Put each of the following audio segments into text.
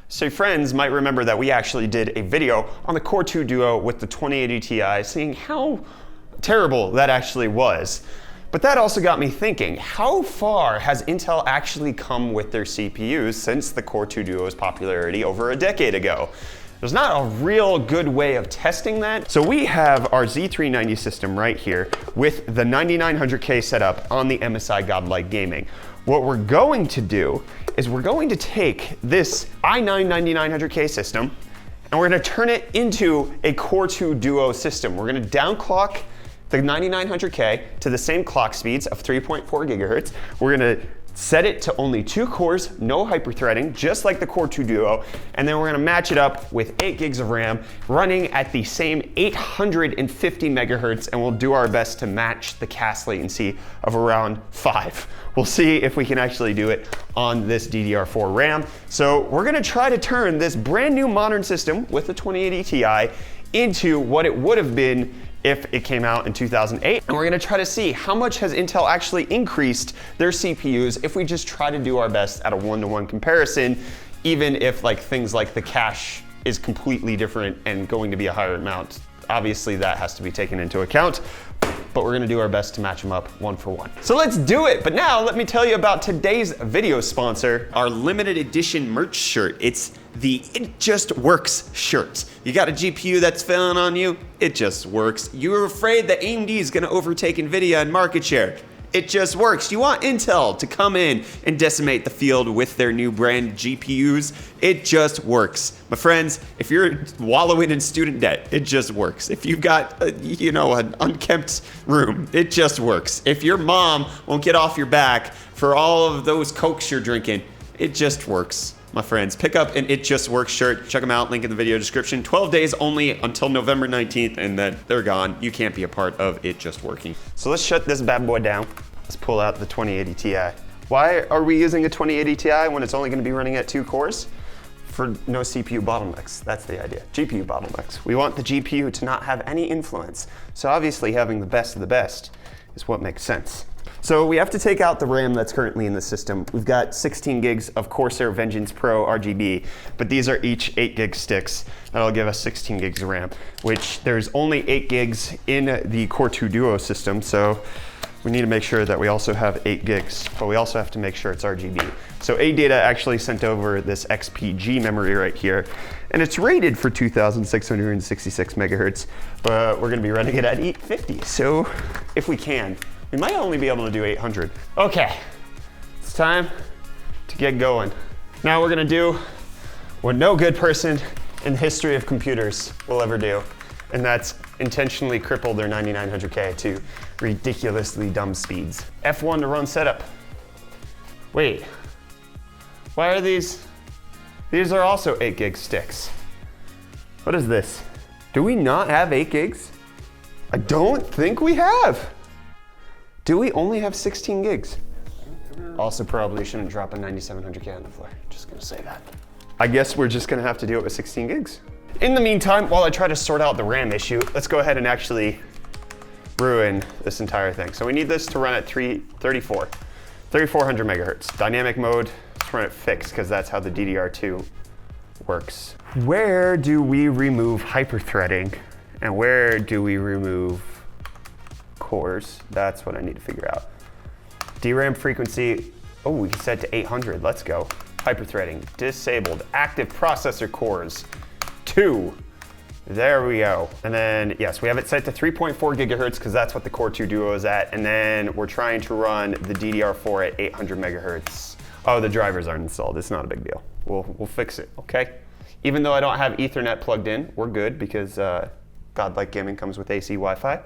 So friends might remember that we actually did a video on the Core 2 Duo with the 2080 Ti, seeing how terrible that actually was. But that also got me thinking, how far has Intel actually come with their CPUs since the Core 2 Duo's popularity over a decade ago? There's not a real good way of testing that. So we have our Z390 system right here with the 9900K setup on the MSI Godlike Gaming. What we're going to do is we're going to take this i9 9900K system and we're gonna turn it into a Core 2 Duo system. We're gonna downclock the 9900K to the same clock speeds of 3.4 gigahertz. We're gonna set it to only 2 cores, no hyperthreading, just like the Core 2 Duo, and then we're gonna match it up with 8 gigs of RAM running at the same 850 megahertz, and we'll do our best to match the cast latency of around 5. We'll see if we can actually do it on this DDR4 RAM. So we're gonna try to turn this brand new modern system with the 2080 Ti into what it would have been if it came out in 2008. And we're gonna try to see how much has Intel actually increased their CPUs if we just try to do our best at a one-to-one comparison, even if things like the cache is completely different and going to be a higher amount. Obviously that has to be taken into account, but we're gonna do our best to match them up one for one. So let's do it. But now let me tell you about today's video sponsor, our limited edition merch shirt. It's the It Just Works shirt. You got a GPU that's failing on you? It just works. You were afraid that AMD is gonna overtake NVIDIA in market share? It just works. You want Intel to come in and decimate the field with their new brand GPUs? It just works. My friends, if you're wallowing in student debt, it just works. If you've got, an unkempt room, it just works. If your mom won't get off your back for all of those Cokes you're drinking, it just works. My friends, pick up an It Just Works shirt. Check them out, link in the video description. 12 days only until November 19th, and then they're gone. You can't be a part of It Just Working. So let's shut this bad boy down. Let's pull out the 2080 Ti. Why are we using a 2080 Ti when it's only gonna be running at 2 cores? For no CPU bottlenecks, that's the idea. GPU bottlenecks. We want the GPU to not have any influence. So obviously having the best of the best is what makes sense. So we have to take out the RAM that's currently in the system. We've got 16 gigs of Corsair Vengeance Pro RGB, but these are each 8 gig sticks. That'll give us 16 gigs of RAM, which there's only 8 gigs in the Core 2 Duo system, so we need to make sure that we also have 8 gigs, but we also have to make sure it's RGB. So AData actually sent over this XPG memory right here, and it's rated for 2,666 megahertz, but we're gonna be running it at 850. So if we can, we might only be able to do 800. Okay, it's time to get going. Now we're gonna do what no good person in the history of computers will ever do, and that's intentionally cripple their 9900K to ridiculously dumb speeds. F1 to run setup. Wait, why are these? These are also 8 gig sticks. What is this? Do we not have 8 gigs? I don't think we have. Do we only have 16 gigs? Also probably shouldn't drop a 9700K on the floor. Just gonna say that. I guess we're just gonna have to do it with 16 gigs. In the meantime, while I try to sort out the RAM issue, let's go ahead and actually ruin this entire thing. So we need this to run at 3400 megahertz. Dynamic mode, let's run it fixed because that's how the DDR2 works. Where do we remove hyperthreading and where do we remove cores? That's what I need to figure out. DRAM frequency, oh, we can set to 800, let's go. Hyperthreading, disabled, active processor cores, 2. There we go. And then, yes, we have it set to 3.4 gigahertz because that's what the Core 2 Duo is at. And then we're trying to run the DDR4 at 800 megahertz. Oh, the drivers aren't installed. It's not a big deal. We'll fix it, okay? Even though I don't have Ethernet plugged in, we're good because Godlike Gaming comes with AC Wi-Fi.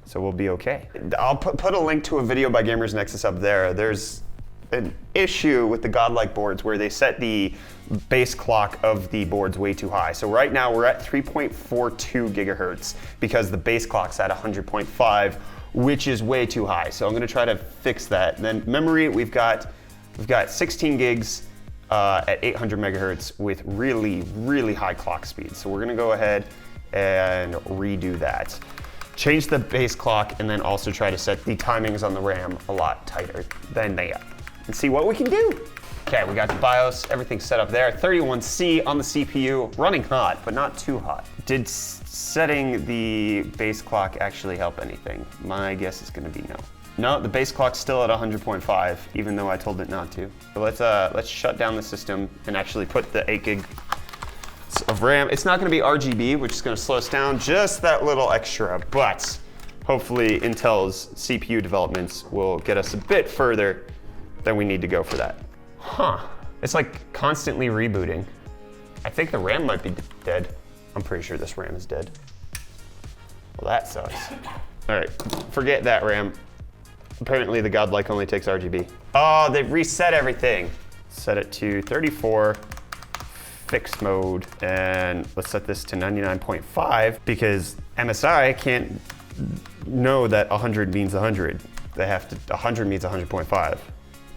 So we'll be okay. I'll put a link to a video by Gamers Nexus up there. There's an issue with the Godlike boards where they set the base clock of the boards way too high. So right now we're at 3.42 gigahertz because the base clock's at 100.5, which is way too high. So I'm gonna try to fix that. Then memory, we've got 16 gigs at 800 megahertz with really, really high clock speed. So we're gonna go ahead and redo that. Change the base clock and then also try to set the timings on the RAM a lot tighter than they are and see what we can do. Okay, we got the BIOS, everything set up there. 31C on the CPU, running hot, but not too hot. Did setting the base clock actually help anything? My guess is gonna be no. No, the base clock's still at 100.5, even though I told it not to. So let's shut down the system and actually put the 8 gig of RAM. It's not gonna be RGB, which is gonna slow us down just that little extra, but hopefully Intel's CPU developments will get us a bit further than we need to go for that. Huh, it's like constantly rebooting. I think the RAM might be dead. I'm pretty sure this RAM is dead. Well, that sucks. All right, forget that RAM. Apparently the Godlike only takes RGB. Oh, they've reset everything. Set it to 34, fixed mode, and let's set this to 99.5 because MSI can't know that 100 means 100. They have to, 100 means 100.5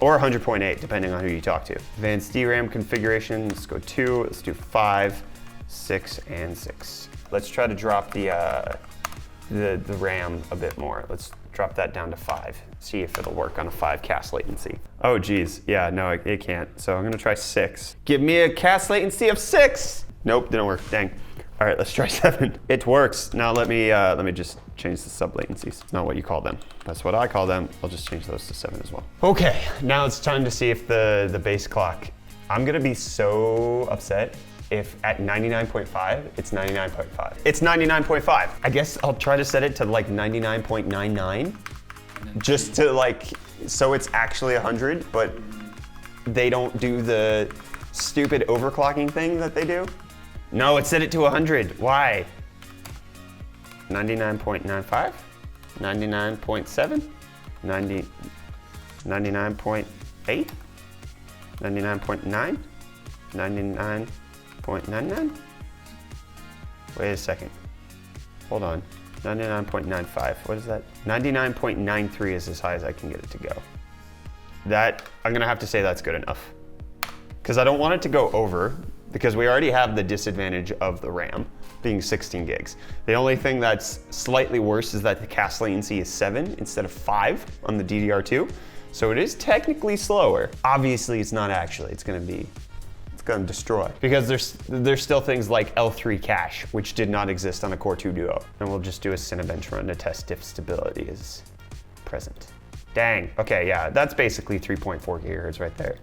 or 100.8, depending on who you talk to. Advanced DRAM configuration, let's go 2, let's do 5, 6, and 6. Let's try to drop the RAM a bit more. Let's drop that down to 5. See if it'll work on a 5 cast latency. Oh geez, yeah, no, it can't. So I'm gonna try 6. Give me a cast latency of 6. Nope, didn't work, dang. All right, let's try 7. It works. Now let me just change the sub latencies. Not what you call them. That's what I call them. I'll just change those to 7 as well. Okay, now it's time to see if the base clock, I'm gonna be so upset if at 99.5, it's 99.5. It's 99.5. I guess I'll try to set it to like 99.99, just to like, so it's actually 100, but they don't do the stupid overclocking thing that they do. No, it set it to 100, why? 99.95, 99.7, 99.8, 99.9, 99.99? Wait a second. Hold on. 99.95. What is that? 99.93 is as high as I can get it to go. That, I'm gonna have to say that's good enough. Because I don't want it to go over, because we already have the disadvantage of the RAM being 16 gigs. The only thing that's slightly worse is that the cast latency is 7 instead of 5 on the DDR2. So it is technically slower. Obviously it's not actually, it's gonna destroy. Because there's still things like L3 cache, which did not exist on a Core 2 Duo. And we'll just do a Cinebench run to test if stability is present. Dang, okay, yeah, that's basically 3.4 gigahertz right there.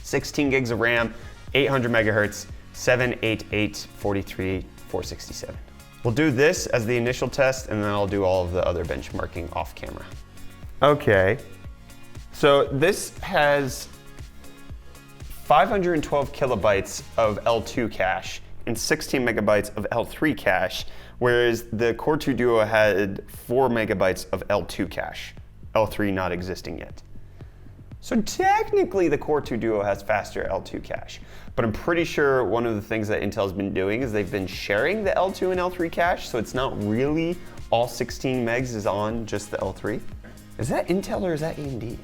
16 gigs of RAM, 800 megahertz, 788, 43, 467. We'll do this as the initial test, and then I'll do all of the other benchmarking off camera. Okay, so this has 512 kilobytes of L2 cache and 16 megabytes of L3 cache, whereas the Core 2 Duo had 4 megabytes of L2 cache, L3 not existing yet. So technically the Core 2 Duo has faster L2 cache, but I'm pretty sure one of the things that Intel's been doing is they've been sharing the L2 and L3 cache, so it's not really all 16 megs is on just the L3. Is that Intel or is that AMD?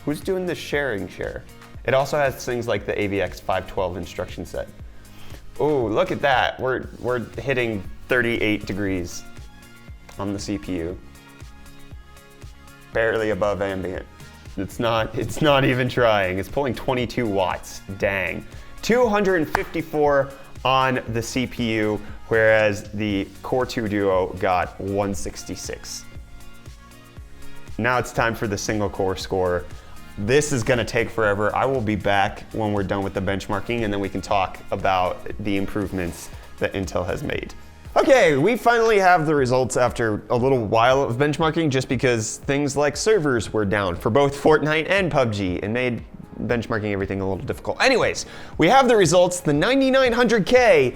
Who's doing the sharing share? It also has things like the AVX 512 instruction set. Oh, look at that. We're hitting 38 degrees on the CPU. Barely above ambient. It's not even trying. It's pulling 22 watts, dang. 254 on the CPU, whereas the Core 2 Duo got 166. Now it's time for the single core score. This is gonna take forever. I will be back when we're done with the benchmarking, and then we can talk about the improvements that Intel has made. Okay, we finally have the results after a little while of benchmarking, just because things like servers were down for both Fortnite and PUBG and made benchmarking everything a little difficult. Anyways, we have the results. The 9900K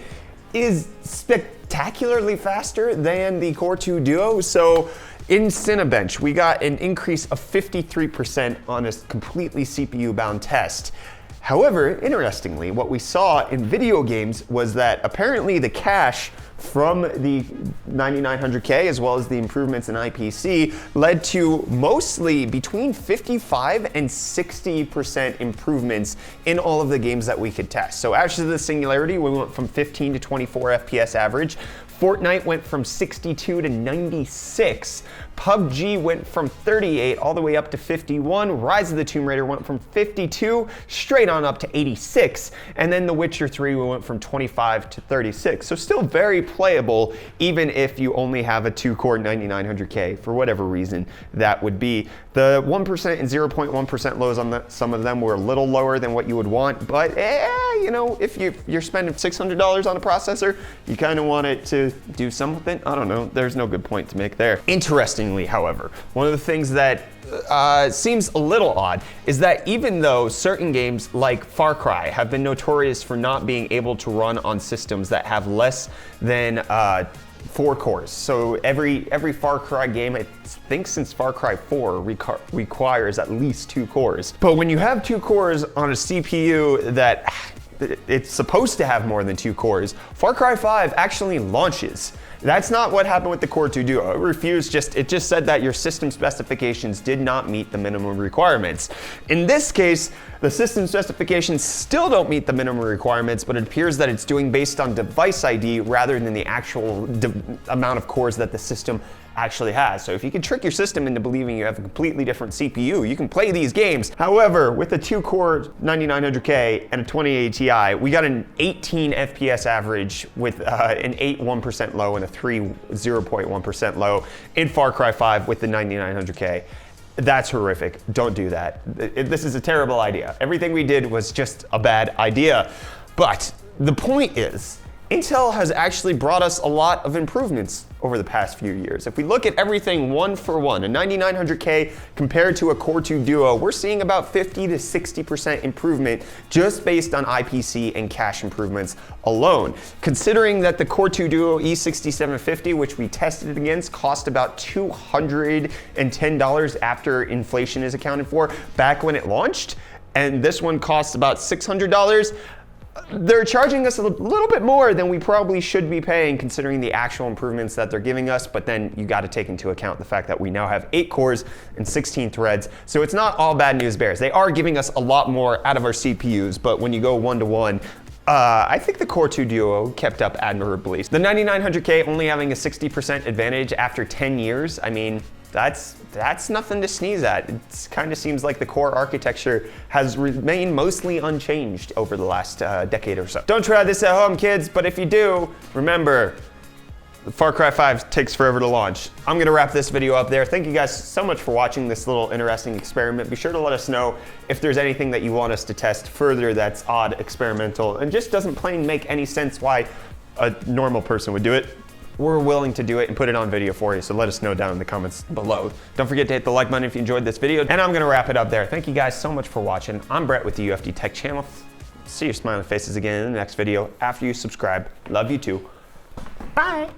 is spectacularly faster than the Core 2 Duo. So in Cinebench, we got an increase of 53% on a completely CPU-bound test. However, interestingly, what we saw in video games was that apparently the cache from the 9900K, as well as the improvements in IPC, led to mostly between 55 and 60% improvements in all of the games that we could test. So Ashes of the Singularity, we went from 15 to 24 FPS average, Fortnite went from 62 to 96. PUBG went from 38 all the way up to 51. Rise of the Tomb Raider went from 52 straight on up to 86. And then The Witcher 3 went from 25 to 36. So still very playable, even if you only have a 2-core 9900K, for whatever reason that would be. The 1% and 0.1% lows on some of them were a little lower than what you would want, but you know, if you're spending $600 on a processor, you kind of want it to do something. I don't know, there's no good point to make there. Interestingly, however, one of the things that seems a little odd is that even though certain games like Far Cry have been notorious for not being able to run on systems that have less than 4 cores. So every Far Cry game, I think since Far Cry 4, requires at least 2 cores. But when you have 2 cores on a CPU that it's supposed to have more than 2 cores, Far Cry 5 actually launches. That's not what happened with the Core 2 Duo. It just said that your system specifications did not meet the minimum requirements. In this case, the system specifications still don't meet the minimum requirements, but it appears that it's doing based on device ID rather than the actual amount of cores that the system actually has. So if you can trick your system into believing you have a completely different CPU, you can play these games. However, with a 2-core 9900K and a 2080 Ti, we got an 18 FPS average with an 8 1% low and a 3 0.1% low in Far Cry 5 with the 9900K. That's horrific. Don't do that. This is a terrible idea. Everything we did was just a bad idea. But the point is, Intel has actually brought us a lot of improvements over the past few years. If we look at everything one for one, a 9900K compared to a Core 2 Duo, we're seeing about 50 to 60% improvement just based on IPC and cache improvements alone. Considering that the Core 2 Duo E6750, which we tested against, cost about $210 after inflation is accounted for back when it launched, and this one costs about $600, they're charging us a little bit more than we probably should be paying considering the actual improvements that they're giving us, but then you got to take into account the fact that we now have 8 cores and 16 threads, so it's not all bad news bears. They are giving us a lot more out of our CPUs, but when you go one-to-one, I think the Core 2 Duo kept up admirably. The 9900K only having a 60% advantage after 10 years, I mean, that's nothing to sneeze at. It kind of seems like the core architecture has remained mostly unchanged over the last decade or so. Don't try this at home, kids, but if you do, remember, Far Cry 5 takes forever to launch. I'm gonna wrap this video up there. Thank you guys so much for watching this little interesting experiment. Be sure to let us know if there's anything that you want us to test further that's odd, experimental, and just doesn't plain make any sense why a normal person would do it. We're willing to do it and put it on video for you, so let us know down in the comments below. Don't forget to hit the like button if you enjoyed this video, and I'm gonna wrap it up there. Thank you guys so much for watching. I'm Brett with the UFD Tech channel. See your smiling faces again in the next video after you subscribe. Love you too. Bye.